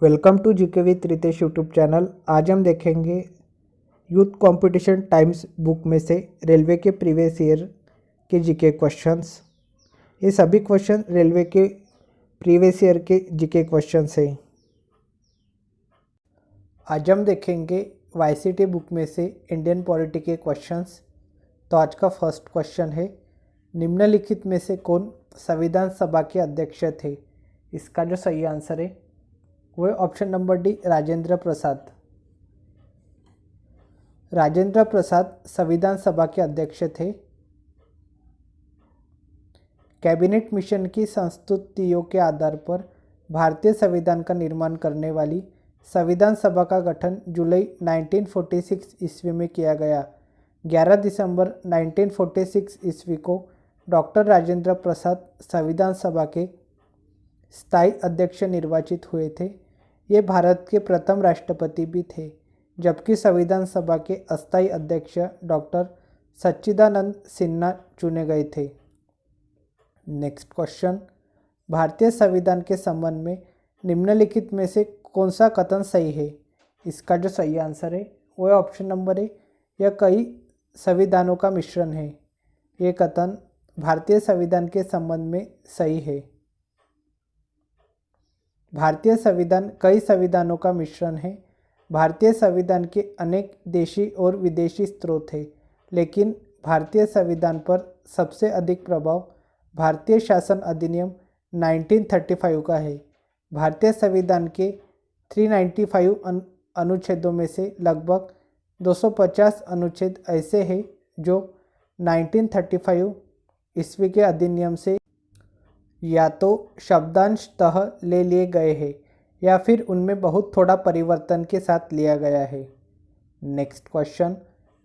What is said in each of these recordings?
Welcome to GK with Ritesh YouTube channel. आज हम देखेंगे यूथ कंपटीशन टाइम्स बुक में से रेलवे के प्रीवियस ईयर के जीके क्वेश्चंस। ये सभी क्वेश्चन रेलवे के प्रीवियस ईयर के जीके क्वेश्चंस हैं। आज हम देखेंगे वाईसीटी बुक में से इंडियन पॉलिटी के क्वेश्चंस। तो आज का फर्स्ट क्वेश्चन है, निम्नलिखित में से कौन संविधान सभा के अध्यक्ष थे? इसका जो सही आंसर है वो option number D, Rajendra Prasad. Rajendra Prasad संविधान सभा के अध्यक्ष थे। कैबिनेट मिशन की संस्तुतियों के आधार पर भारतीय संविधान का निर्माण करने वाली संविधान सभा का गठन जुलाई 1946 ईस्वी में किया गया। 11 दिसंबर 1946 ईस्वी को डॉक्टर राजेंद्र प्रसाद संविधान सभा के स्थायी अध्यक्ष निर्वाचित हुए थे। ये भारत के प्रथम राष्ट्रपति भी थे, जबकि संविधान सभा के अस्थायी अध्यक्ष डॉक्टर सच्चिदानंद सिन्हा चुने गए थे। नेक्स्ट क्वेश्चन, भारतीय संविधान के संबंध में निम्नलिखित में से कौन सा कथन सही है? इसका जो सही आंसर है वो ऑप्शन नंबर है, यह कई संविधानों का मिश्रण है। ये कथन भारतीय संविधान के संबंध में सही है। भारतीय संविधान कई संविधानों का मिश्रण है। भारतीय संविधान के अनेक देशी और विदेशी स्रोत हैं, लेकिन भारतीय संविधान पर सबसे अधिक प्रभाव भारतीय शासन अधिनियम 1935 का है। भारतीय संविधान के 395 अनुच्छेदों में से लगभग 250 अनुच्छेद ऐसे हैं जो 1935 ईस्वी के अधिनियम से या तो शब्दांशतः ले लिए गए हैं या फिर उनमें बहुत थोड़ा परिवर्तन के साथ लिया गया है। नेक्स्ट क्वेश्चन,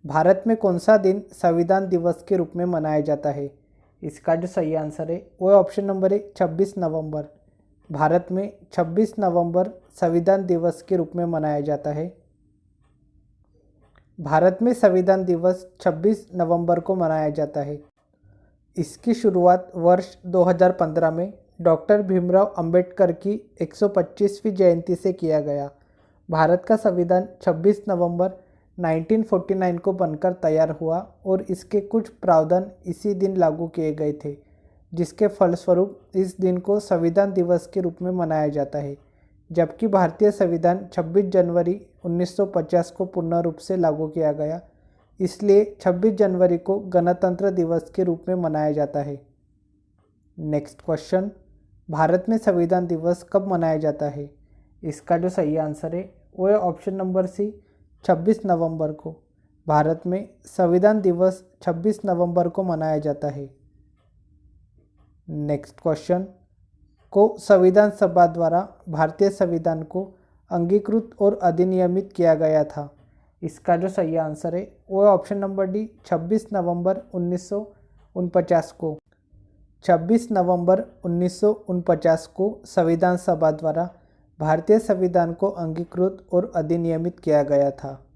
भारत में कौन सा दिन संविधान दिवस के रूप में मनाया जाता है? इसका जो सही आंसर है वो ऑप्शन नंबर है 26 नवंबर। भारत में 26 नवंबर संविधान दिवस के रूप में मनाया जाता है। भारत में संविधान दिवस 26 नवंबर को मनाया जाता है। इसकी शुरुआत वर्ष 2015 में डॉक्टर भीमराव अंबेडकर की 125वीं जयंती से किया गया। भारत का संविधान 26 नवंबर 1949 को बनकर तैयार हुआ और इसके कुछ प्रावधान इसी दिन लागू किए गए थे, जिसके फलस्वरूप इस दिन को संविधान दिवस के रूप में मनाया जाता है। जबकि भारतीय संविधान 26 जनवरी 1950 को पूर्ण रूप से लागू किया गया, इसलिए 26 जनवरी को गणतंत्र दिवस के रूप में मनाया जाता है। नेक्स्ट क्वेश्चन, भारत में संविधान दिवस कब मनाया जाता है? इसका जो सही आंसर है वो है ऑप्शन नंबर सी, 26 नवंबर को। भारत में संविधान दिवस 26 नवंबर को मनाया जाता है। नेक्स्ट क्वेश्चन, को संविधान सभा द्वारा भारतीय संविधान को अंगीकृत और अधिनियमित किया गया था? इसका जो सही आंसर है वो है ऑप्शन नंबर डी, 26 नवंबर 1949 को। 26 नवंबर 1949 को संविधान सभा द्वारा भारतीय संविधान को अंगीकृत और अधिनियमित किया गया था।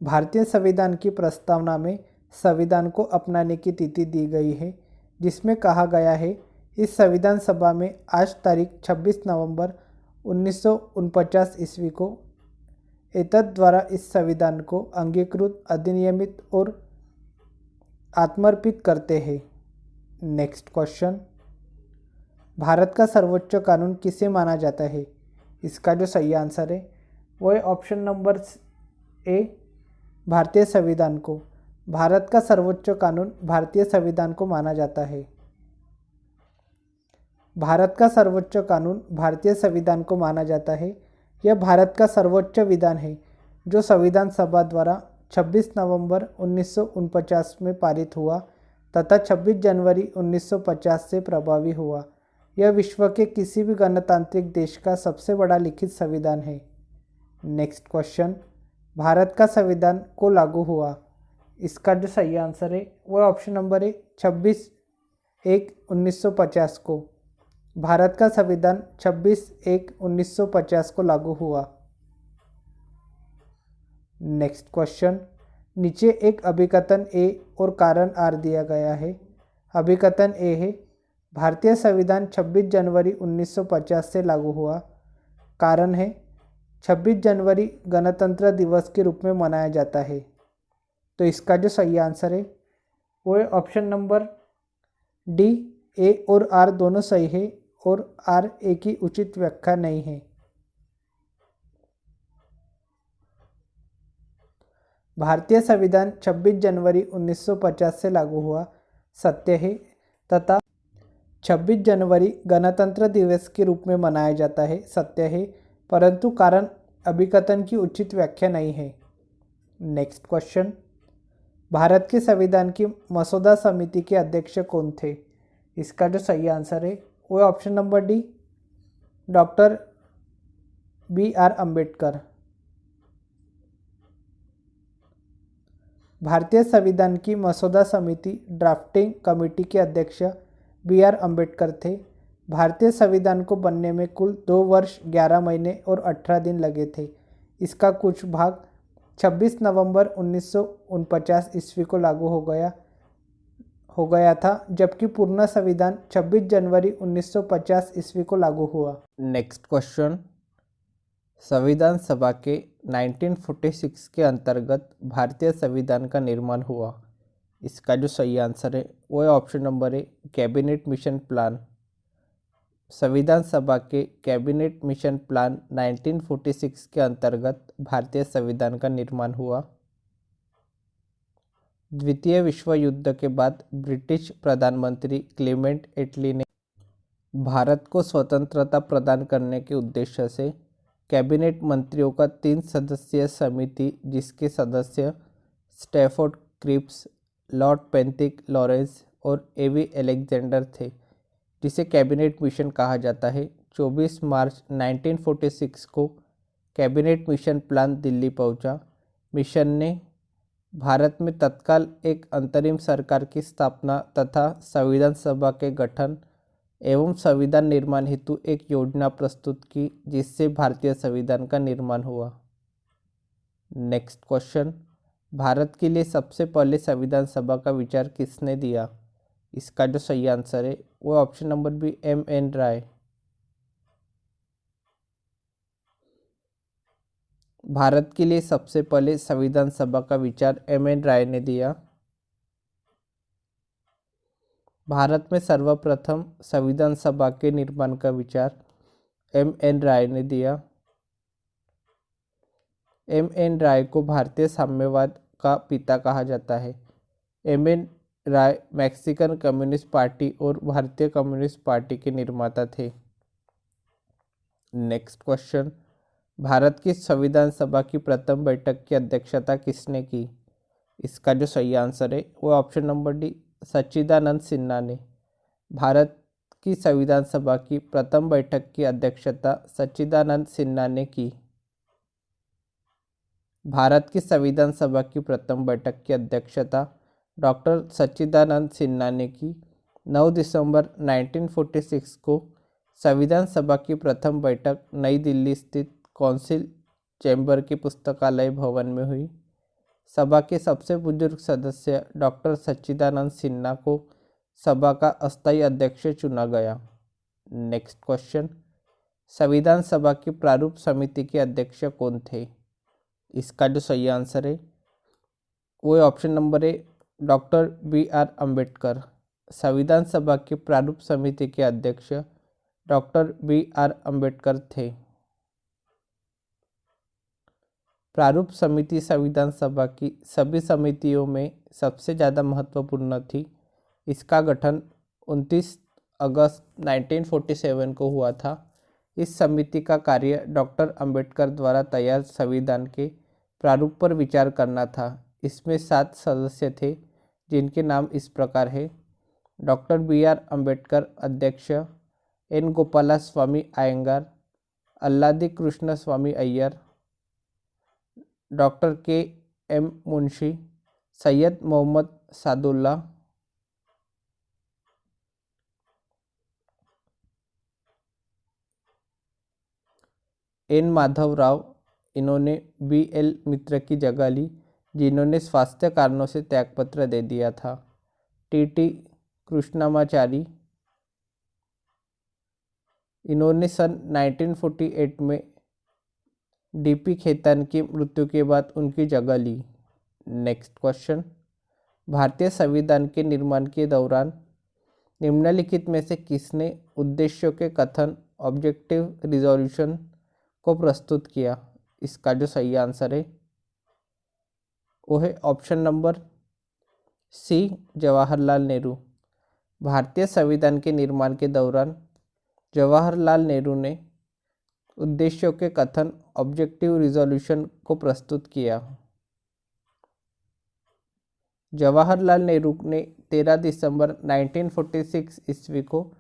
भारतीय संविधान की प्रस्तावना में संविधान को अपनाने की तिथि दी गई है, जिसमें कहा गया है इस संविधान सभा में आज तारीख 26 नवंबर 1949 ईस्वी को एतद द्वारा इस संविधान को अंगीकृत, अधिनियमित और आत्मर्पित करते हैं। नेक्स्ट क्वेश्चन, भारत का सर्वोच्च कानून किसे माना जाता है? इसका जो सही आंसर है वो है ऑप्शन नंबर ए, भारतीय संविधान को। भारत का सर्वोच्च कानून भारतीय संविधान को माना जाता है। भारत का सर्वोच्च कानून भारतीय संविधान को माना जाता है। यह भारत का सर्वोच्च विधान है जो संविधान सभा द्वारा 26 नवंबर 1949 में पारित हुआ तथा 26 जनवरी 1950 से प्रभावी हुआ। यह विश्व के किसी भी गणतांत्रिक देश का सबसे बड़ा लिखित संविधान है। नेक्स्ट क्वेश्चन, भारत का संविधान को लागू हुआ? इसका जो सही आंसर है वो ऑप्शन नंबर है 26/1/1950 को। भारत का संविधान 26/1/1950 को लागू हुआ। नेक्स्ट क्वेश्चन, नीचे एक अभिकथन ए और कारण आर दिया गया है। अभिकथन ए है, भारतीय संविधान 26 जनवरी 1950 से लागू हुआ। कारण है 26 जनवरी गणतंत्र दिवस के रूप में मनाया जाता है। तो इसका जो सही आंसर है वो है ऑप्शन नंबर डी। ए और आर दोनों सही है और आर ए की उचित व्याख्या नहीं है। भारतीय संविधान 26 जनवरी 1950 से लागू हुआ, सत्य है, तथा 26 जनवरी गणतंत्र दिवस के रूप में मनाया जाता है, सत्य है, परंतु कारण अभिकथन की उचित व्याख्या नहीं है। नेक्स्ट क्वेश्चन, भारत के संविधान की मसौदा समिति के अध्यक्ष कौन थे? इसका जो सही आंसर है वो है option number D, doctor B.R. Ambedkar. भारतीय संविधान की मसौदा समिति ड्राफ्टिंग कमेटी के अध्यक्ष B.R. अम्बेडकर थे। भारतीय संविधान को बनने में कुल 2 वर्ष 11 महीने और 18 दिन लगे थे। इसका कुछ भाग 26 नवंबर 1949 ईस्वी को लागू हो गया था, जबकि पूर्ण संविधान 26 जनवरी 1950 ईस्वी को लागू हुआ। नेक्स्ट क्वेश्चन, संविधान सभा के 1946 के अंतर्गत भारतीय संविधान का निर्माण हुआ। इसका जो सही आंसर है वो है option number A, cabinet mission plan. संविधान सभा के कैबिनेट मिशन प्लान 1946 के अंतर्गत भारतीय संविधान का निर्माण हुआ। द्वितीय विश्व युद्ध के बाद ब्रिटिश प्रधानमंत्री क्लेमेंट एटली ने भारत को स्वतंत्रता प्रदान करने के उद्देश्य से कैबिनेट मंत्रियों का 3 सदस्यीय समिति, जिसके सदस्य स्टैफोर्ड क्रिप्स, लॉर्ड पेंथिक लॉरेंस और एवी अलेक्जेंडर थे, जिसे कैबिनेट मिशन कहा जाता है, 24 मार्च 1946 को कैबिनेट मिशन प्लान दिल्ली पहुंचा। मिशन ने भारत में तत्काल एक अंतरिम सरकार की स्थापना तथा संविधान सभा के गठन एवं संविधान निर्माण हेतु एक योजना प्रस्तुत की, जिससे भारतीय संविधान का निर्माण हुआ। नेक्स्ट क्वेश्चन, भारत के लिए सबसे पहले संविधान सभा का विचार किसने दिया? इसका जो सही आंसर है वो ऑप्शन नंबर बी, M.N. राय। भारत के लिए सबसे पहले संविधान सभा का विचार M.N. राय ने दिया। भारत में सर्वप्रथम संविधान सभा के निर्माण का विचार M.N. राय ने दिया। M.N. राय को भारतीय साम्यवाद का पिता कहा जाता है। M.N. राय मैक्सिकन कम्युनिस्ट पार्टी और भारतीय कम्युनिस्ट पार्टी के निर्माता थे। नेक्स्ट क्वेश्चन, भारत की संविधान सभा की प्रथम बैठक की अध्यक्षता किसने की? इसका जो सही आंसर है वो ऑप्शन नंबर डी, सच्चिदानंद सिन्हा ने। भारत की संविधान सभा की प्रथम बैठक की अध्यक्षता सच्चिदानंद सिन्हा ने की। भारत की संविधान सभा की प्रथम बैठक की अध्यक्षता डॉक्टर सच्चिदानंद सिन्हा ने की। 9 दिसंबर 1946 को संविधान सभा की प्रथम बैठक नई दिल्ली स्थित काउंसिल चैम्बर के पुस्तकालय भवन में हुई। सभा के सबसे बुजुर्ग सदस्य डॉक्टर सच्चिदानंद सिन्हा को सभा का अस्थायी अध्यक्ष चुना गया। नेक्स्ट क्वेश्चन, संविधान सभा की प्रारूप समिति के अध्यक्ष कौन थे? इसका जो सही आंसर है वो है option number A, doctor B.R. Ambedkar. संविधान सभा की प्रारूप समिति के अध्यक्ष डॉक्टर B.R. अम्बेडकर थे। प्रारूप समिति संविधान सभा की सभी समितियों में सबसे ज़्यादा महत्वपूर्ण थी। इसका गठन 29 अगस्त 1947 को हुआ था। इस समिति का कार्य डॉक्टर अंबेडकर द्वारा तैयार संविधान के प्रारूप पर विचार करना था। इसमें 7 सदस्य थे, जिनके नाम इस प्रकार है: डॉक्टर B.R. अम्बेडकर अध्यक्ष, N. Gopalaswami Ayyangar, Alladi Krishna Swami Ayyar, doctor K.M. Munshi, Syed Mohammad Saadulla, N. Madhava Rao. इन्होंने B.L. मित्र की जगह ली, जिन्होंने स्वास्थ्य कारणों से त्यागपत्र दे दिया था। T.T. कृष्णमाचारी, इन्होंने सन 1948 में डीपी खेतान की मृत्यु के बाद उनकी जगह ली। नेक्स्ट क्वेश्चन, भारतीय संविधान के निर्माण के दौरान निम्नलिखित में से किसने उद्देश्यों के कथन ऑब्जेक्टिव रिजोल्यूशन को प्रस्तुत किया? इसका जो सही आंसर है वो है option number C, Jawaharlal Nehru. भारतीय संविधान के निर्माण के दौरान जवाहरलाल नेहरू ने उद्देश्यों के कथन ऑब्जेक्टिव रिजोल्यूशन को प्रस्तुत किया। जवाहरलाल नेहरू ने 13 दिसंबर 1946 ईस्वी को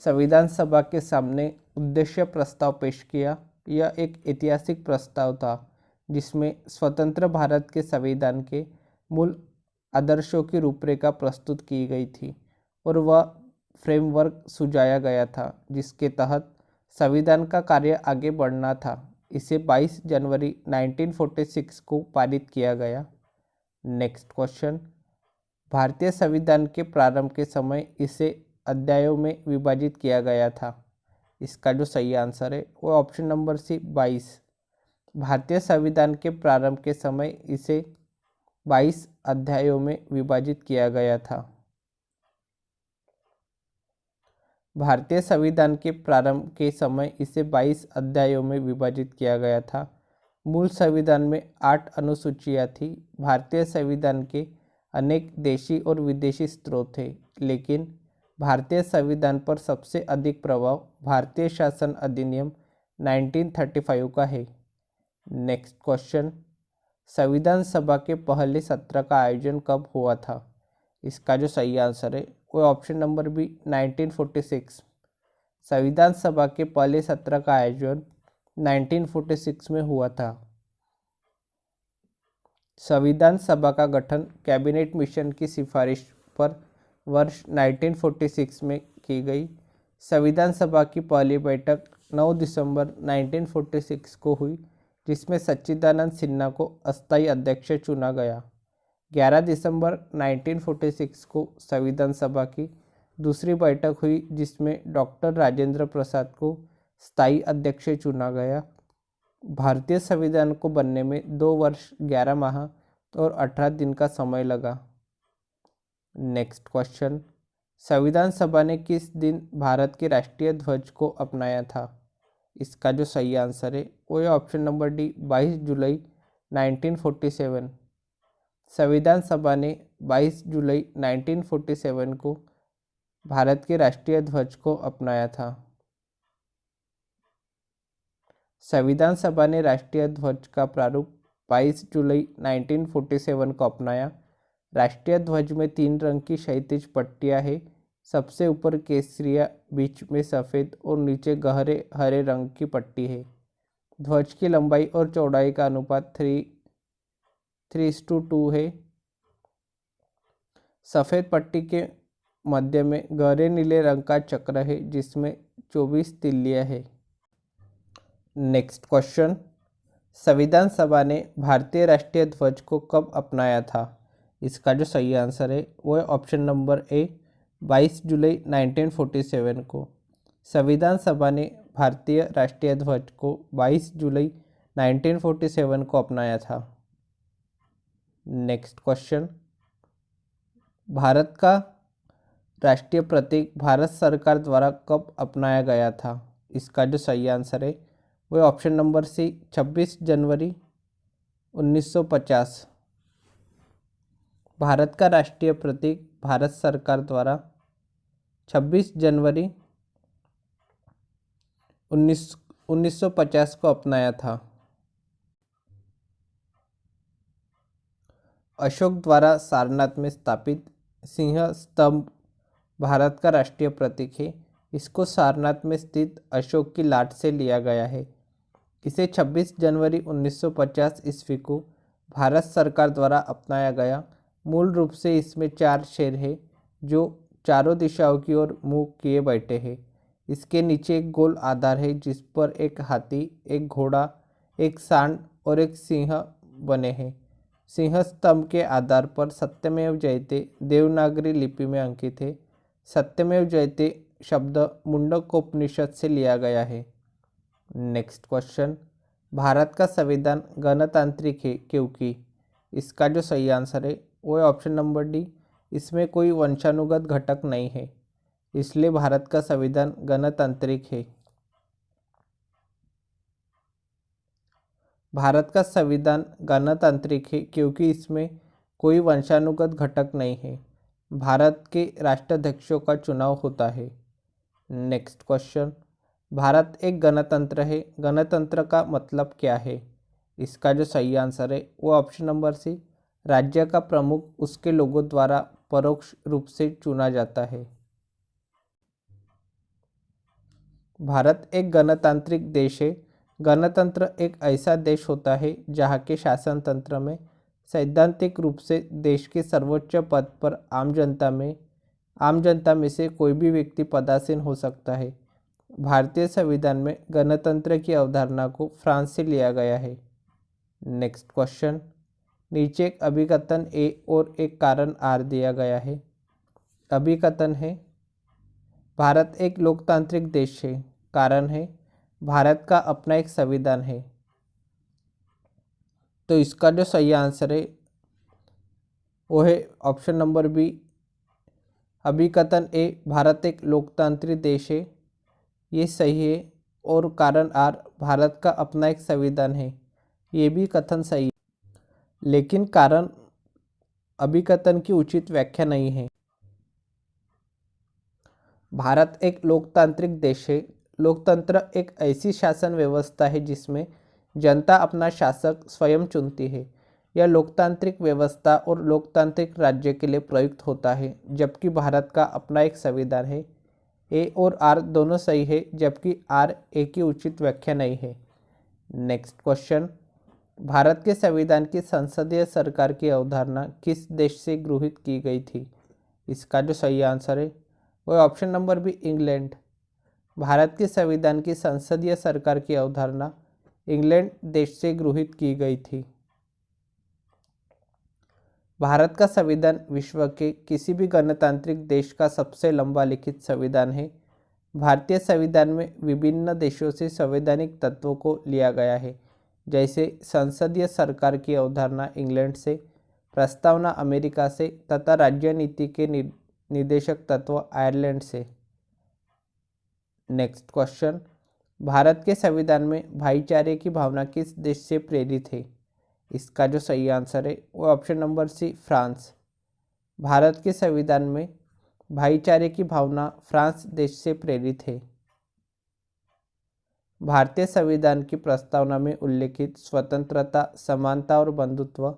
संविधान सभा के सामने उद्देश्य प्रस्ताव पेश किया। यह एक ऐतिहासिक प्रस्ताव था जिसमें स्वतंत्र भारत के संविधान के मूल आदर्शों की रूपरेखा प्रस्तुत की गई थी और वह फ्रेमवर्क सुझाया गया था जिसके तहत संविधान का कार्य आगे बढ़ना था। इसे 22 जनवरी 1946 को पारित किया गया। नेक्स्ट क्वेश्चन, भारतीय संविधान के प्रारंभ के समय इसे अध्यायों में विभाजित किया गया था। इसका जो सही आंसर है वो ऑप्शन नंबर सी, 22। भारतीय संविधान के प्रारंभ के समय इसे 22 अध्यायों में विभाजित किया गया था। भारतीय संविधान के प्रारंभ के समय इसे 22 अध्यायों में विभाजित किया गया था। मूल संविधान में 8 अनुसूचियां थी। भारतीय संविधान के अनेक देशी और विदेशी स्रोत थे, लेकिन भारतीय संविधान पर सबसे अधिक प्रभाव भारतीय शासन अधिनियम 1935 का है। नेक्स्ट क्वेश्चन, संविधान सभा के पहले सत्र का आयोजन कब हुआ था? इसका जो सही आंसर है वो ऑप्शन नंबर बी, 1946। संविधान सभा के पहले सत्र का आयोजन 1946 में हुआ था। संविधान सभा का गठन कैबिनेट मिशन की सिफारिश पर वर्ष 1946 में की गई। संविधान सभा की पहली बैठक 9 दिसंबर 1946 को हुई, जिसमें सच्चिदानंद सिन्हा को अस्थायी अध्यक्ष चुना गया। 11 दिसंबर 1946 को संविधान सभा की दूसरी बैठक हुई, जिसमें डॉक्टर राजेंद्र प्रसाद को स्थायी अध्यक्ष चुना गया। भारतीय संविधान को बनने में 2 वर्ष 11 माह और 18 दिन का समय लगा। नेक्स्ट क्वेश्चन, संविधान सभा ने किस दिन भारत के राष्ट्रीय ध्वज को अपनाया था? इसका जो सही आंसर है वो है ऑप्शन नंबर डी, 22 जुलाई 1947। संविधान सभा ने 22 जुलाई 1947 को भारत के राष्ट्रीय ध्वज को अपनाया था। संविधान सभा ने राष्ट्रीय ध्वज का प्रारूप 22 जुलाई 1947 को अपनाया। राष्ट्रीय ध्वज में 3 रंग की क्षैतिज पट्टियां हैं। सबसे ऊपर केसरिया, बीच में सफ़ेद और नीचे गहरे हरे रंग की पट्टी है। ध्वज की लंबाई और चौड़ाई का अनुपात 3:2 है। सफ़ेद पट्टी के मध्य में गहरे नीले रंग का चक्र है जिसमें 24 तिल्लियां है। नेक्स्ट क्वेश्चन, संविधान सभा ने भारतीय राष्ट्रीय ध्वज को कब अपनाया था? इसका जो सही आंसर है वो है ऑप्शन नंबर ए, 22 जुलाई 1947 को। संविधान सभा ने भारतीय राष्ट्रीय ध्वज को 22 जुलाई 1947 को अपनाया था। नेक्स्ट क्वेश्चन, भारत का राष्ट्रीय प्रतीक भारत सरकार द्वारा कब अपनाया गया था? इसका जो सही आंसर है वो ऑप्शन नंबर सी, 26 जनवरी 1950। भारत का राष्ट्रीय प्रतीक भारत सरकार द्वारा 26 जनवरी 1950 को अपनाया था। अशोक द्वारा सारनाथ में स्थापित सिंह स्तंभ भारत का राष्ट्रीय प्रतीक है। इसको सारनाथ में स्थित अशोक की लाट से लिया गया है। इसे 26 जनवरी 1950 ईस्वी को भारत सरकार द्वारा अपनाया गया। मूल रूप से इसमें 4 शेर हैं जो चारों दिशाओं की ओर मुंह किए बैठे हैं। इसके नीचे एक गोल आधार है जिस पर एक हाथी, एक घोड़ा, एक सांड और एक सिंह बने हैं। सिंह स्तंभ के आधार पर सत्यमेव जयते देवनागरी लिपि में अंकित है। सत्यमेव जयते शब्द मुंडकोपनिषद से लिया गया है। नेक्स्ट क्वेश्चन, भारत का संविधान गणतांत्रिक है क्योंकि, इसका जो सही आंसर है वो है ऑप्शन नंबर डी, इसमें कोई वंशानुगत घटक नहीं है, इसलिए भारत का संविधान गणतांत्रिक है। भारत का संविधान गणतांत्रिक है क्योंकि इसमें कोई वंशानुगत घटक नहीं है। भारत के राष्ट्राध्यक्षों का चुनाव होता है। नेक्स्ट क्वेश्चन, भारत एक गणतंत्र है, गणतंत्र का मतलब क्या है? इसका जो सही आंसर है वो ऑप्शन नंबर सी, राज्य का प्रमुख उसके लोगों द्वारा परोक्ष रूप से चुना जाता है। भारत एक गणतांत्रिक देश है। गणतंत्र एक ऐसा देश होता है जहाँ के शासन तंत्र में सैद्धांतिक रूप से देश के सर्वोच्च पद पर आम जनता में से कोई भी व्यक्ति पदासीन हो सकता है। भारतीय संविधान में गणतंत्र की अवधारणा को फ्रांस से लिया गया है। नेक्स्ट क्वेश्चन, नीचे एक अभिकथन ए और एक कारण आर दिया गया है। अभिकथन है भारत एक लोकतांत्रिक देश है, कारण है भारत का अपना एक संविधान है। तो इसका जो सही आंसर है वो है ऑप्शन नंबर बी, अभिकथन ए भारत एक लोकतांत्रिक देश है, ये सही है। और कारण आर भारत का अपना एक संविधान है, ये भी कथन सही है, लेकिन कारण अभिकथन की उचित व्याख्या नहीं है। भारत एक लोकतांत्रिक देश है। लोकतंत्र एक ऐसी शासन व्यवस्था है जिसमें जनता अपना शासक स्वयं चुनती है। यह लोकतांत्रिक व्यवस्था और लोकतांत्रिक राज्य के लिए प्रयुक्त होता है, जबकि भारत का अपना एक संविधान है। ए और आर दोनों सही है, जबकि आर ए की उचित व्याख्या नहीं है। नेक्स्ट क्वेश्चन, भारत के संविधान की संसदीय सरकार की अवधारणा किस देश से गृहीत की गई थी? इसका जो सही आंसर है वो ऑप्शन नंबर बी, इंग्लैंड। भारत के संविधान की संसदीय सरकार की अवधारणा इंग्लैंड देश से गृहीत की गई थी। भारत का संविधान विश्व के किसी भी गणतांत्रिक देश का सबसे लंबा लिखित संविधान है। भारतीय संविधान में विभिन्न देशों से संवैधानिक तत्वों को लिया गया है, जैसे संसदीय सरकार की अवधारणा इंग्लैंड से, प्रस्तावना अमेरिका से तथा राज्य नीति के निर्देशक तत्व आयरलैंड से। नेक्स्ट क्वेश्चन, भारत के संविधान में भाईचारे की भावना किस देश से प्रेरित है? इसका जो सही आंसर है वो ऑप्शन नंबर सी, फ्रांस। भारत के संविधान में भाईचारे की भावना फ्रांस देश से प्रेरित है। भारतीय संविधान की प्रस्तावना में उल्लेखित स्वतंत्रता, समानता और बंधुत्व,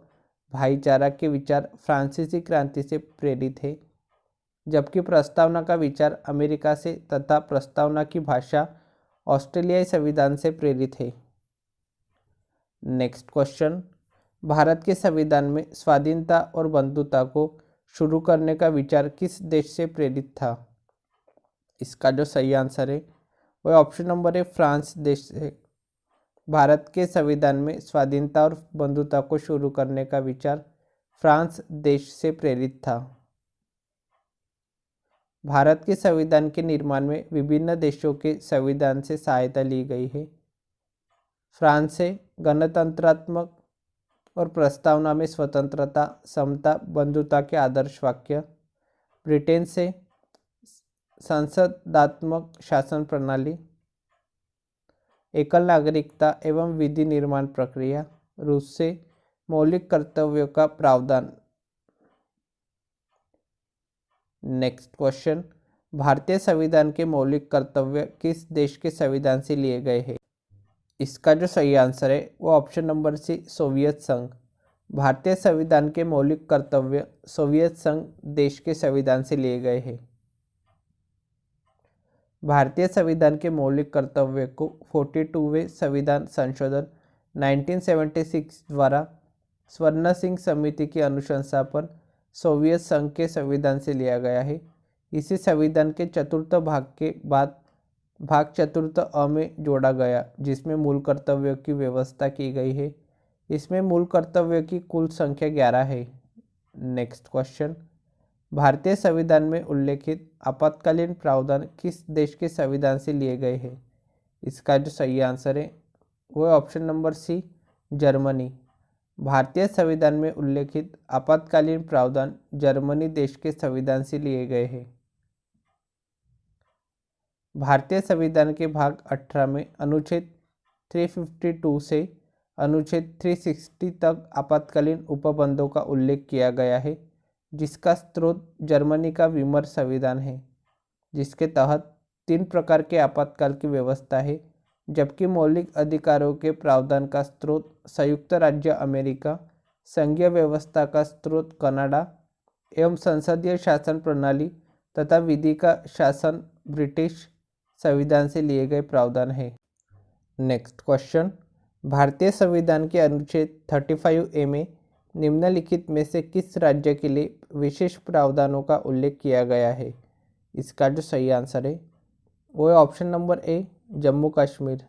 भाईचारा के विचार फ्रांसीसी क्रांति से प्रेरित है, जबकि प्रस्तावना का विचार अमेरिका से तथा प्रस्तावना की भाषा ऑस्ट्रेलियाई संविधान से प्रेरित है। नेक्स्ट क्वेश्चन, भारत के संविधान में स्वाधीनता और बंधुता को शुरू करने का विचार किस देश से प्रेरित था? इसका जो सही आंसर है वह ऑप्शन नंबर है, फ्रांस देश से। भारत के संविधान में स्वाधीनता और बंधुता को शुरू करने का विचार फ्रांस देश से प्रेरित था। भारत के संविधान के निर्माण में विभिन्न देशों के संविधान से सहायता ली गई है। फ्रांस से गणतंत्रात्मक और प्रस्तावना में स्वतंत्रता, समता, बंधुता के आदर्श वाक्य। ब्रिटेन से संसदात्मक शासन प्रणाली, एकल नागरिकता एवं विधि निर्माण प्रक्रिया। रूस से मौलिक कर्तव्यों का प्रावधान। नेक्स्ट क्वेश्चन, भारतीय संविधान के मौलिक कर्तव्य किस देश के संविधान से लिए गए हैं? इसका जो सही आंसर है वो ऑप्शन नंबर सी, सोवियत संघ। भारतीय संविधान के मौलिक कर्तव्य सोवियत संघ देश के संविधान से लिए गए हैं। भारतीय संविधान के मौलिक कर्तव्य को 42वें संविधान संशोधन 1976 द्वारा स्वर्ण सिंह समिति की अनुशंसा पर सोवियत संघ के संविधान से लिया गया है। इसे संविधान के चतुर्थ भाग के बाद भाग चतुर्थ अ में जोड़ा गया, जिसमें मूल कर्तव्यों की व्यवस्था की गई है। इसमें मूल कर्तव्यों की कुल संख्या 11 है। नेक्स्ट क्वेश्चन, भारतीय संविधान में उल्लेखित आपातकालीन प्रावधान किस देश के संविधान से लिए गए हैं? इसका जो सही आंसर है वो है ऑप्शन नंबर सी, जर्मनी। भारतीय संविधान में उल्लेखित आपातकालीन प्रावधान जर्मनी देश के संविधान से लिए गए हैं। भारतीय संविधान के भाग 18 में अनुच्छेद 352 से अनुच्छेद 360 तक आपातकालीन उपबंधों का उल्लेख किया गया है, जिसका स्रोत जर्मनी का वीमर संविधान है, जिसके तहत 3 प्रकार के आपातकाल की व्यवस्था है, जबकि मौलिक अधिकारों के प्रावधान का स्रोत संयुक्त राज्य अमेरिका, संघीय व्यवस्था का स्रोत कनाडा एवं संसदीय शासन प्रणाली तथा विधि का शासन ब्रिटिश संविधान से लिए गए प्रावधान है। नेक्स्ट क्वेश्चन, भारतीय संविधान के अनुच्छेद 35A में निम्नलिखित में से किस राज्य के लिए विशेष प्रावधानों का उल्लेख किया गया है? इसका जो सही आंसर है वो है option number A, Jammu Kashmir.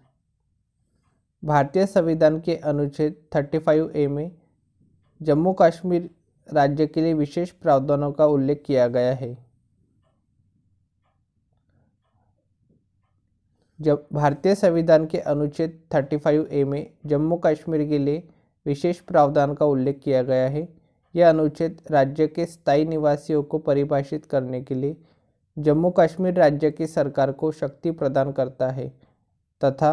भारतीय संविधान के अनुच्छेद 35A में जम्मू कश्मीर राज्य के लिए विशेष प्रावधानों का उल्लेख किया गया है। जब भारतीय संविधान के अनुच्छेद 35A में जम्मू कश्मीर के लिए विशेष प्रावधान का उल्लेख किया गया है, यह अनुच्छेद राज्य के स्थायी निवासियों को परिभाषित करने के लिए जम्मू कश्मीर राज्य की सरकार को शक्ति प्रदान करता है तथा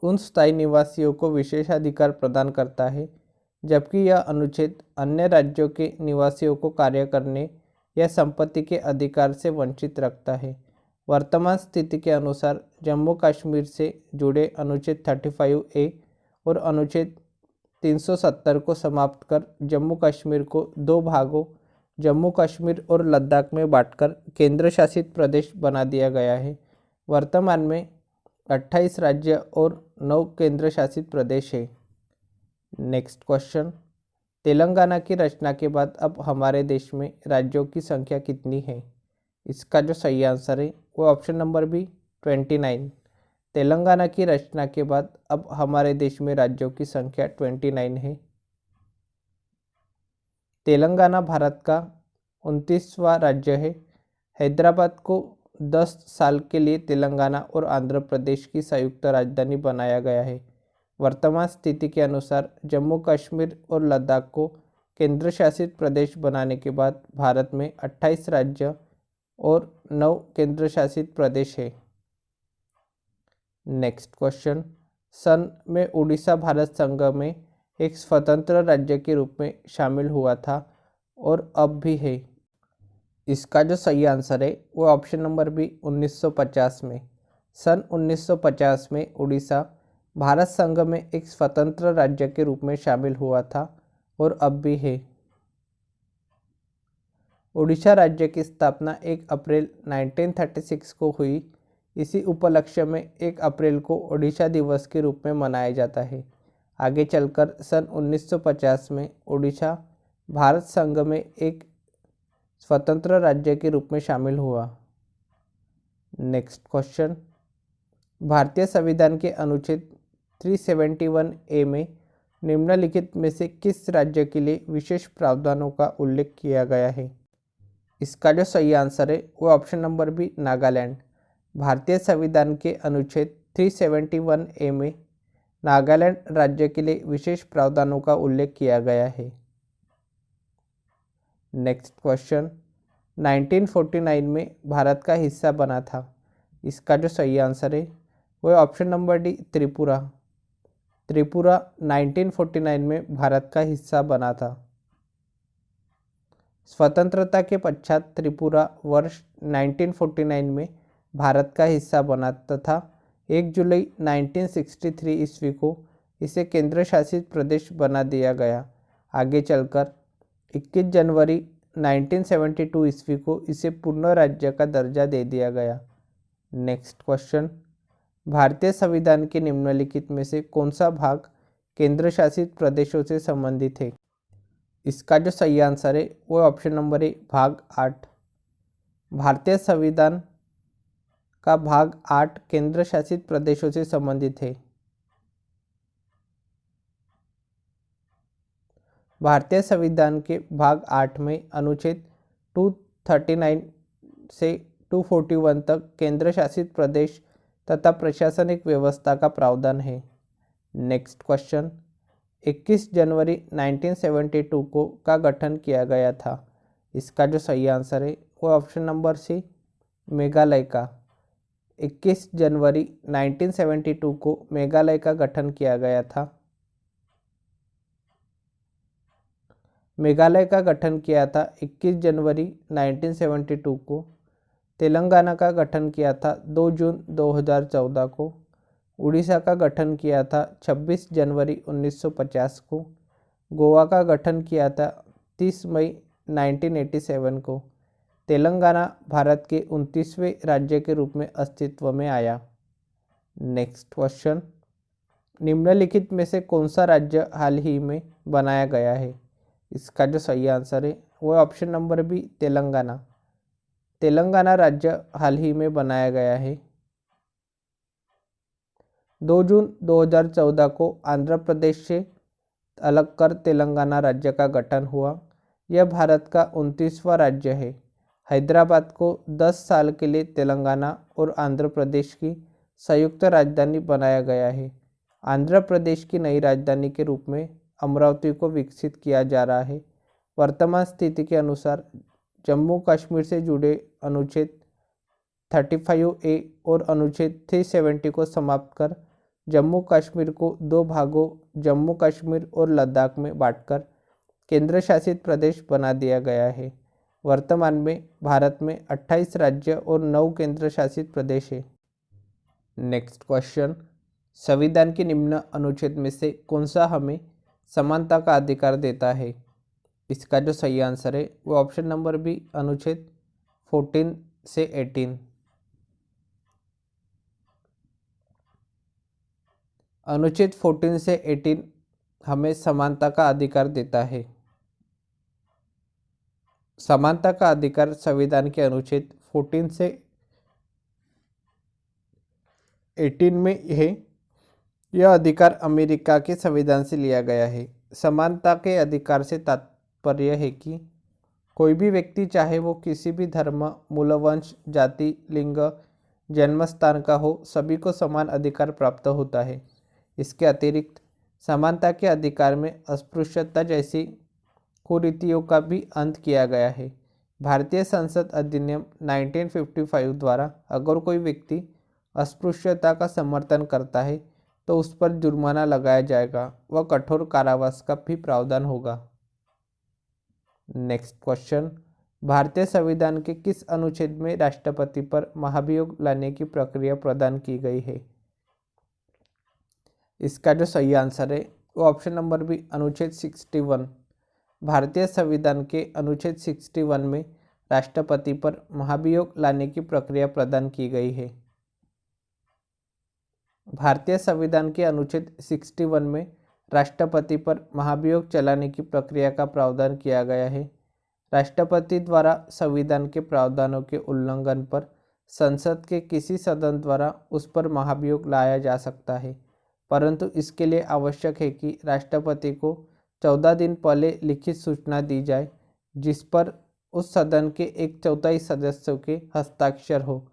उन स्थायी निवासियों को विशेषाधिकार प्रदान करता है, जबकि यह अनुच्छेद अन्य राज्यों के निवासियों को कार्य करने या संपत्ति के अधिकार से वंचित रखता है। वर्तमान स्थिति के अनुसार जम्मू कश्मीर से जुड़े अनुच्छेद 35A और अनुच्छेद 370 को समाप्त कर जम्मू कश्मीर को 2 भागों जम्मू कश्मीर और लद्दाख में बांटकर केंद्र शासित प्रदेश बना दिया गया है। वर्तमान में 28 राज्य और 9 केंद्र शासित प्रदेश है। नेक्स्ट क्वेश्चन, तेलंगाना की रचना के बाद अब हमारे देश में राज्यों की संख्या कितनी है? इसका जो सही आंसर है वो ऑप्शन नंबर बी, 29। तेलंगाना की रचना के बाद अब हमारे देश में राज्यों की संख्या 29 है। तेलंगाना भारत का 29वां राज्य है। हैदराबाद को 10 साल के लिए तेलंगाना और आंध्र प्रदेश की संयुक्त राजधानी बनाया गया है। वर्तमान स्थिति के अनुसार जम्मू कश्मीर और लद्दाख को केंद्र शासित प्रदेश बनाने के बाद भारत में 28 राज्य और 9 केंद्र शासित प्रदेश है। नेक्स्ट क्वेश्चन, सन में उड़ीसा भारत संघ में एक स्वतंत्र राज्य के रूप में शामिल हुआ था और अब भी है। इसका जो सही आंसर है वो ऑप्शन नंबर बी, 1950 में। सन 1950 में उड़ीसा भारत संघ में एक स्वतंत्र राज्य के रूप में शामिल हुआ था और अब भी है। उड़ीसा राज्य की स्थापना 1 अप्रैल 1936 को हुई। इसी उपलक्ष्य में 1 अप्रैल को ओडिशा दिवस के रूप में मनाया जाता है। आगे चलकर सन 1950 में ओडिशा भारत संघ में एक स्वतंत्र राज्य के रूप में शामिल हुआ। नेक्स्ट क्वेश्चन, भारतीय संविधान के अनुच्छेद 371A में निम्नलिखित में से किस राज्य के लिए विशेष प्रावधानों का उल्लेख किया गया है? इसका जो सही आंसर है वो ऑप्शन नंबर बी, नागालैंड। भारतीय संविधान के अनुच्छेद 371A में नागालैंड राज्य के लिए विशेष प्रावधानों का उल्लेख किया गया है। नेक्स्ट क्वेश्चन, 1949 में भारत का हिस्सा बना था। इसका जो सही आंसर है वो है option number D, Tripura. Tripura 1949 में भारत का हिस्सा बना था। स्वतंत्रता के पश्चात त्रिपुरा वर्ष 1949 में भारत का हिस्सा बना तथा 1 जुलाई 1963 ईस्वी को इसे केंद्र शासित प्रदेश बना दिया गया। आगे चलकर 21 जनवरी 1972 ईस्वी को इसे पूर्ण राज्य का दर्जा दे दिया गया। नेक्स्ट क्वेश्चन, भारतीय संविधान के निम्नलिखित में से कौन सा भाग केंद्र शासित प्रदेशों से संबंधित है? इसका जो सही आंसर है वो ऑप्शन नंबर ए, भाग 8। भारतीय संविधान का भाग 8 केंद्र शासित प्रदेशों से संबंधित है। भारतीय संविधान के भाग 8 में अनुच्छेद 239 से 241 तक केंद्र शासित प्रदेश तथा प्रशासनिक व्यवस्था का प्रावधान है। नेक्स्ट क्वेश्चन, 21 जनवरी 1972 को का गठन किया गया था। इसका जो सही आंसर है वो ऑप्शन नंबर सी, मेघालय का। 21 जनवरी 1972 को मेघालय का गठन किया गया था। मेघालय का गठन किया था 21 जनवरी 1972 को। तेलंगाना का गठन किया था 2 जून 2014 को। उड़ीसा का गठन किया था 26 जनवरी 1950 को। गोवा का गठन किया था 30 मई 1987 को। तेलंगाना भारत के 29वें राज्य के रूप में अस्तित्व में आया। नेक्स्ट क्वेश्चन, निम्नलिखित में से कौन सा राज्य हाल ही में बनाया गया है। इसका जो सही आंसर है वो option number B, Telangana. Telangana राज्य हाल ही में बनाया गया है। 2 जून 2014 को आंध्र प्रदेश से अलग कर तेलंगाना राज्य का गठन हुआ। यह भारत का 29वां राज्य है। हैदराबाद को 10 साल के लिए तेलंगाना और आंध्र प्रदेश की संयुक्त राजधानी बनाया गया है। आंध्र प्रदेश की नई राजधानी के रूप में अमरावती को विकसित किया जा रहा है। वर्तमान स्थिति के अनुसार जम्मू कश्मीर से जुड़े अनुच्छेद 35A और अनुच्छेद 370 को समाप्त कर जम्मू कश्मीर को 2 भागों जम्मू कश्मीर और लद्दाख में बांटकर केंद्र शासित प्रदेश बना दिया गया है। वर्तमान में भारत में 28 राज्य और 9 केंद्र शासित प्रदेश है। नेक्स्ट क्वेश्चन, संविधान के निम्न अनुच्छेद में से कौन सा हमें समानता का अधिकार देता है। इसका जो सही आंसर है वो ऑप्शन नंबर बी, अनुच्छेद 14 से 18। अनुच्छेद 14 से 18 हमें समानता का अधिकार देता है। समानता का अधिकार संविधान के अनुच्छेद 14 से 18 में है। यह अधिकार अमेरिका के संविधान से लिया गया है। समानता के अधिकार से तात्पर्य है कि कोई भी व्यक्ति चाहे वो किसी भी धर्म, मूलवंश, जाति, लिंग, जन्म स्थान का हो, सभी को समान अधिकार प्राप्त होता है। इसके अतिरिक्त समानता के अधिकार में अस्पृश्यता जैसी कुरीतियों का भी अंत किया गया है। भारतीय संसद अधिनियम 1955 द्वारा अगर कोई व्यक्ति अस्पृश्यता का समर्थन करता है तो उस पर जुर्माना लगाया जाएगा व कठोर कारावास का भी प्रावधान होगा। नेक्स्ट क्वेश्चन, भारतीय संविधान के किस अनुच्छेद में राष्ट्रपति पर महाभियोग लाने की प्रक्रिया प्रदान की गई है। इसका जो सही आंसर है वो ऑप्शन नंबर बी, अनुच्छेद 61। भारतीय संविधान के अनुच्छेद 61 में राष्ट्रपति पर महाभियोग लाने की प्रक्रिया प्रदान की गई है। भारतीय संविधान के अनुच्छेद 61 में राष्ट्रपति पर महाभियोग चलाने की प्रक्रिया का प्रावधान किया गया है। राष्ट्रपति द्वारा संविधान के प्रावधानों के उल्लंघन पर संसद के किसी सदन द्वारा उस पर महाभियोग लाया जा सकता है, परंतु इसके लिए आवश्यक है कि राष्ट्रपति को 14 दिन पहले लिखित सूचना दी जाए जिस पर उस सदन के 1/4 सदस्यों के हस्ताक्षर हो,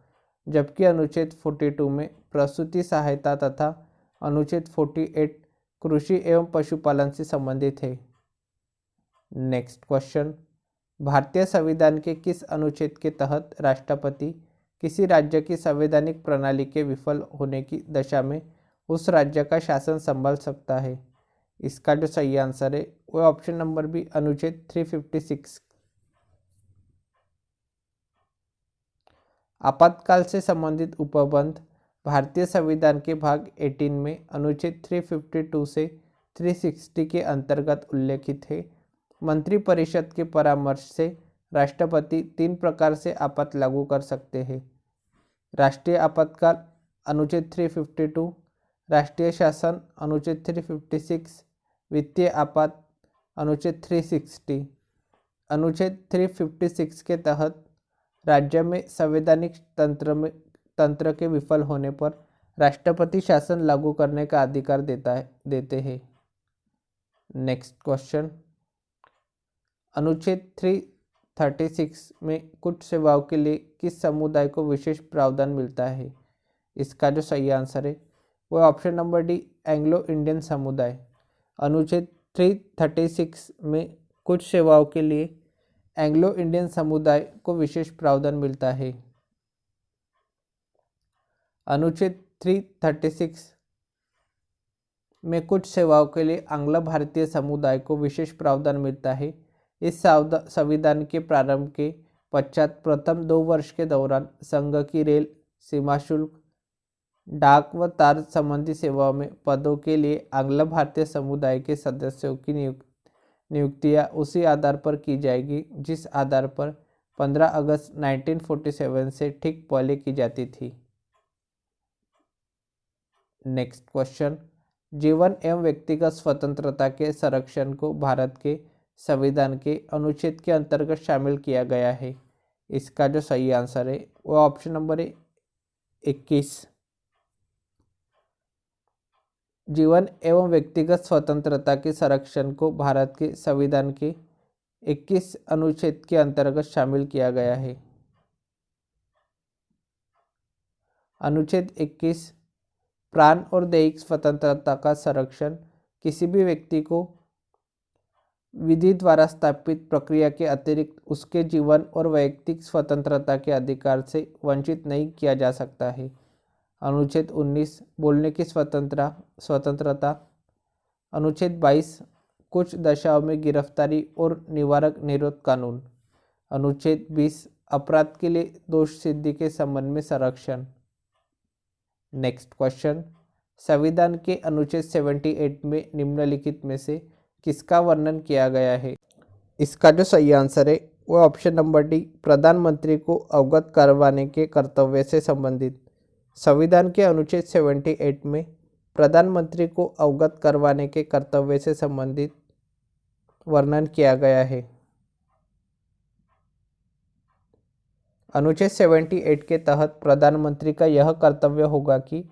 जबकि अनुच्छेद 42 में प्रसूति सहायता तथा अनुच्छेद 48 कृषि एवं पशुपालन से संबंधित है। नेक्स्ट क्वेश्चन, भारतीय संविधान के किस अनुच्छेद के तहत राष्ट्रपति किसी राज्य की संवैधानिक प्रणाली के विफल होने की दशा में उस राज्य का शासन संभाल सकता है। इसका जो सही आंसर है वो ऑप्शन नंबर बी, अनुच्छेद 356। आपातकाल से संबंधित उपबंध भारतीय संविधान के भाग 18 में अनुच्छेद 352 से 360 के अंतर्गत उल्लेखित है। मंत्रिपरिषद के परामर्श से राष्ट्रपति 3 प्रकार से आपात लागू कर सकते हैं। राष्ट्रीय आपातकाल अनुच्छेद 352, राष्ट्रीय शासन अनुच्छेद 356, वित्तीय आपात अनुच्छेद 360। अनुच्छेद 356 के तहत राज्य में संवैधानिक तंत्र के विफल होने पर राष्ट्रपति शासन लागू करने का अधिकार देते हैं। नेक्स्ट क्वेश्चन, अनुच्छेद 36 में कुछ सेवाओं के लिए किस समुदाय को विशेष प्रावधान मिलता है? इसका जो सही आंसर है वो option number D, Anglo Indian समुदाय। अनुच्छेद 336 में कुछ सेवाओं के लिए एंग्लो इंडियन समुदाय को विशेष प्रावधान मिलता है। अनुच्छेद 336 में कुछ सेवाओं के लिए आंग्ल भारतीय समुदाय को विशेष प्रावधान मिलता है। इस संविधान के प्रारंभ के पश्चात प्रथम 2 वर्ष के दौरान संघ की रेल, सीमा शुल्क, डाक व तार संबंधी सेवाओं में पदों के लिए आंग्ल भारतीय समुदाय के सदस्यों की नियुक्तियां उसी आधार पर की जाएगी जिस आधार पर 15 अगस्त 1947 से ठीक पहले की जाती थी। नेक्स्ट क्वेश्चन, जीवन एवं व्यक्तिगत स्वतंत्रता के संरक्षण को भारत के संविधान के अनुच्छेद के अंतर्गत शामिल किया गया है। इसका जो सही आंसर है वो ऑप्शन नंबर है 21। जीवन एवं व्यक्तिगत स्वतंत्रता के संरक्षण को भारत के संविधान के 21 अनुच्छेद के अंतर्गत शामिल किया गया है। अनुच्छेद 21 प्राण और दैहिक स्वतंत्रता का संरक्षण किसी भी व्यक्ति को विधि द्वारा स्थापित प्रक्रिया के अतिरिक्त उसके जीवन और वैयक्तिक स्वतंत्रता के अधिकार से वंचित नहीं किया जा सकता है। अनुच्छेद 19 बोलने की स्वतंत्रता। अनुच्छेद 22 कुछ दशाओं में गिरफ्तारी और निवारक निरोध कानून। अनुच्छेद 20 अपराध के लिए दोष सिद्धि के संबंध में संरक्षण। नेक्स्ट क्वेश्चन, संविधान के अनुच्छेद 78 में निम्नलिखित में से किसका वर्णन किया गया है? इसका जो सही आंसर है वो ऑप्शन नंबर डी, प्रधानमंत्री को अवगत करवाने के कर्तव्य से संबंधित। संविधान के अनुच्छेद 78 में प्रधानमंत्री को अवगत करवाने के कर्तव्य से संबंधित वर्णन किया गया है। अनुच्छेद 78 के तहत प्रधानमंत्री का यह कर्तव्य होगा कि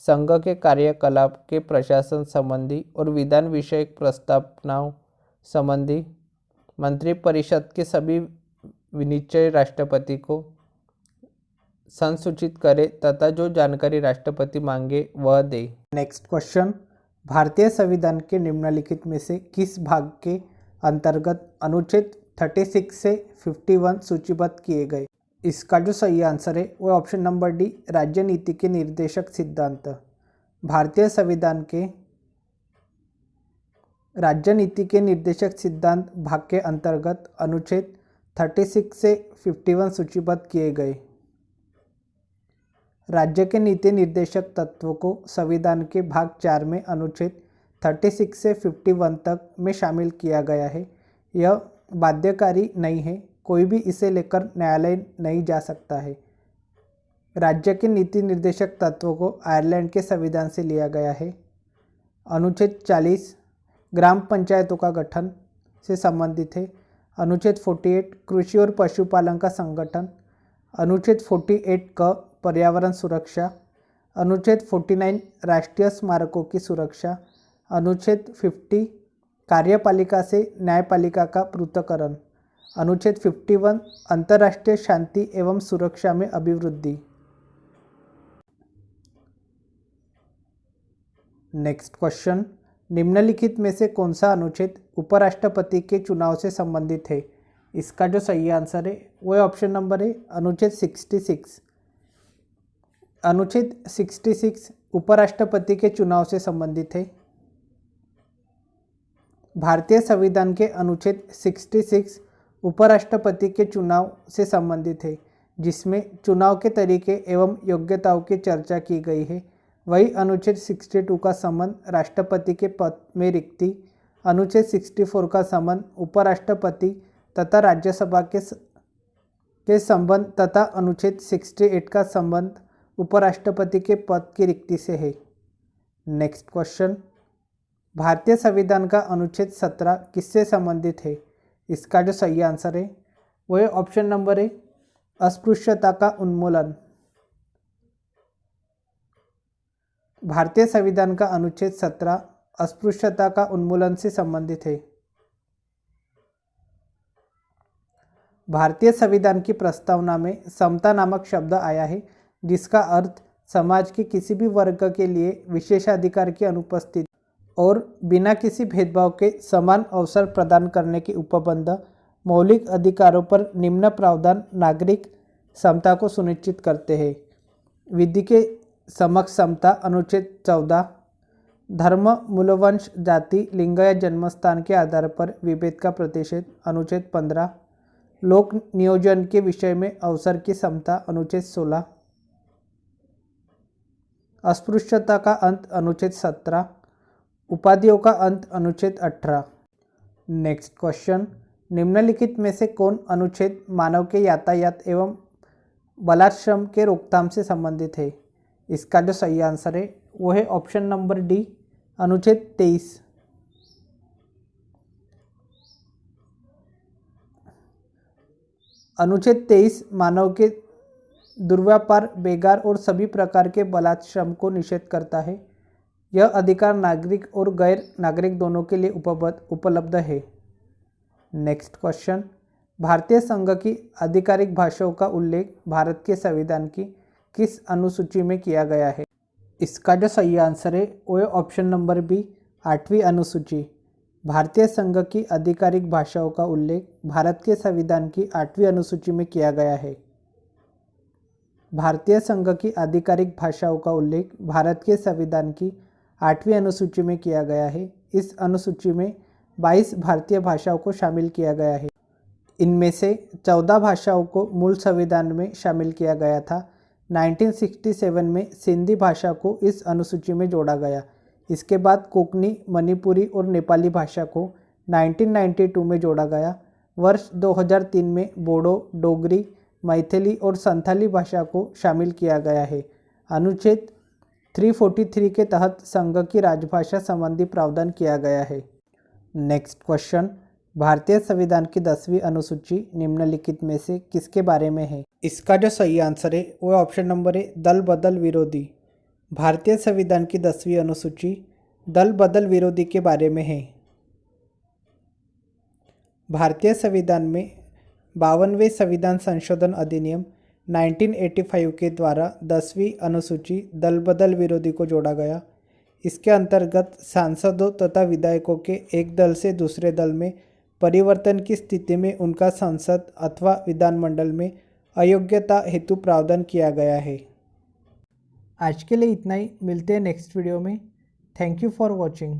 संघ के कार्यकलाप के प्रशासन संबंधी और विधान विषयक प्रस्तावनाओं संबंधी मंत्रिपरिषद के सभी विनिश्चय राष्ट्रपति को संसूचित करे तथा जो जानकारी राष्ट्रपति मांगे वह दे। नेक्स्ट क्वेश्चन, भारतीय संविधान के निम्नलिखित में से किस भाग के अंतर्गत अनुच्छेद 36 से 51 सूचीबद्ध किए गए? इसका जो सही आंसर है वो ऑप्शन नंबर डी, राज्य नीति के निर्देशक सिद्धांत। भारतीय संविधान के राज्य नीति के निर्देशक सिद्धांत भाग के अंतर्गत अनुच्छेद 36 से 51 सूचीबद्ध किए गए। राज्य के नीति निर्देशक तत्वों को संविधान के भाग 4 में अनुच्छेद 36 से 51 तक में शामिल किया गया है। यह बाध्यकारी नहीं है, कोई भी इसे लेकर न्यायालय नहीं जा सकता है। राज्य के नीति निर्देशक तत्वों को आयरलैंड के संविधान से लिया गया है। अनुच्छेद 40 ग्राम पंचायतों का गठन से संबंधित है। अनुच्छेद 48 कृषि और पशुपालन का संगठन। अनुच्छेद 48 क पर्यावरण सुरक्षा। अनुच्छेद 49 राष्ट्रीय स्मारकों की सुरक्षा। अनुच्छेद 50 कार्यपालिका से न्यायपालिका का पृथक्करण। अनुच्छेद 51 अंतर्राष्ट्रीय शांति एवं सुरक्षा में अभिवृद्धि। नेक्स्ट क्वेश्चन, निम्नलिखित में से कौन सा अनुच्छेद उपराष्ट्रपति के चुनाव से संबंधित है? इसका जो सही आंसर है वह ऑप्शन नंबर है अनुच्छेद 66। अनुच्छेद 66 उपराष्ट्रपति के चुनाव से संबंधित है। भारतीय संविधान के अनुच्छेद 66 उपराष्ट्रपति के चुनाव से संबंधित है, जिसमें चुनाव के तरीके एवं योग्यताओं की चर्चा की गई है। वही अनुच्छेद 62 का संबंध राष्ट्रपति के पद में रिक्ति, अनुच्छेद 64 का संबंध उपराष्ट्रपति तथा राज्यसभा के संबंध तथा अनुच्छेद 68 का संबंध उपराष्ट्रपति के पद की रिक्ति से है। नेक्स्ट क्वेश्चन, भारतीय संविधान का अनुच्छेद 17 किससे संबंधित है? इसका जो सही आंसर है वह ऑप्शन नंबर है अस्पृश्यता का उन्मूलन। भारतीय संविधान का अनुच्छेद 17 अस्पृश्यता का उन्मूलन से संबंधित है। भारतीय संविधान की प्रस्तावना में समता नामक शब्द आया है, जिसका अर्थ समाज के किसी भी वर्ग के लिए विशेषाधिकार की अनुपस्थिति और बिना किसी भेदभाव के समान अवसर प्रदान करने के उपबंध मौलिक अधिकारों पर निम्न प्रावधान नागरिक समता को सुनिश्चित करते हैं। विधि के समक्ष समता अनुच्छेद 14, धर्म, मूलवंश, जाति, लिंग या जन्मस्थान के आधार पर विभेद का प्रतिषेध अनुच्छेद 15, लोक नियोजन के विषय में अवसर की समता अनुच्छेद 16, अस्पृश्यता का अंत अनुच्छेद 17, उपाधियों का अंत अनुच्छेद 18। नेक्स्ट क्वेश्चन, निम्नलिखित में से कौन अनुच्छेद मानव के यातायात एवं बलात्श्रम के रोकथाम से संबंधित है? इसका जो सही आंसर है वो है ऑप्शन नंबर डी, अनुच्छेद 23। अनुच्छेद 23 मानव के दुर्व्यापार, बेगार और सभी प्रकार के बलात्श्रम को निषेध करता है। यह अधिकार नागरिक और गैर नागरिक दोनों के लिए उपलब्ध है। नेक्स्ट क्वेश्चन, भारतीय संघ की आधिकारिक भाषाओं का उल्लेख भारत के संविधान की किस अनुसूची में किया गया है? इसका जो सही आंसर है वो है ऑप्शन नंबर बी, 8वीं अनुसूची। भारतीय संघ की आधिकारिक भाषाओं का उल्लेख भारत के संविधान की 8वीं अनुसूची में किया गया है। भारतीय संघ की आधिकारिक भाषाओं का उल्लेख भारत के संविधान की 8वीं अनुसूची में किया गया है। इस अनुसूची में 22 भारतीय भाषाओं को शामिल किया गया है। इनमें से 14 भाषाओं को मूल संविधान में शामिल किया गया था। 1967 में सिंधी भाषा को इस अनुसूची में जोड़ा गया। इसके बाद कोंकणी, मणिपुरी और नेपाली भाषा को 1992 में जोड़ा गया। वर्ष 2003 में बोडो, डोगरी, मैथिली और संथाली भाषा को शामिल किया गया है। अनुच्छेद 343 के तहत संघ की राजभाषा संबंधी प्रावधान किया गया है। नेक्स्ट क्वेश्चन, भारतीय संविधान की 10वीं अनुसूची निम्नलिखित में से किसके बारे में है? इसका जो सही आंसर है वो ऑप्शन नंबर है, दल बदल विरोधी। भारतीय संविधान की 10वीं अनुसूची दल बदल विरोधी के बारे में है। भारतीय संविधान में 52वें संविधान संशोधन अधिनियम 1985 के द्वारा 10वीं अनुसूची दल बदल विरोधी को जोड़ा गया। इसके अंतर्गत सांसदों तथा विधायकों के एक दल से दूसरे दल में परिवर्तन की स्थिति में उनका संसद अथवा विधानमंडल में अयोग्यता हेतु प्रावधान किया गया है। आज के लिए इतना ही, मिलते हैं नेक्स्ट वीडियो में। Thank you for watching.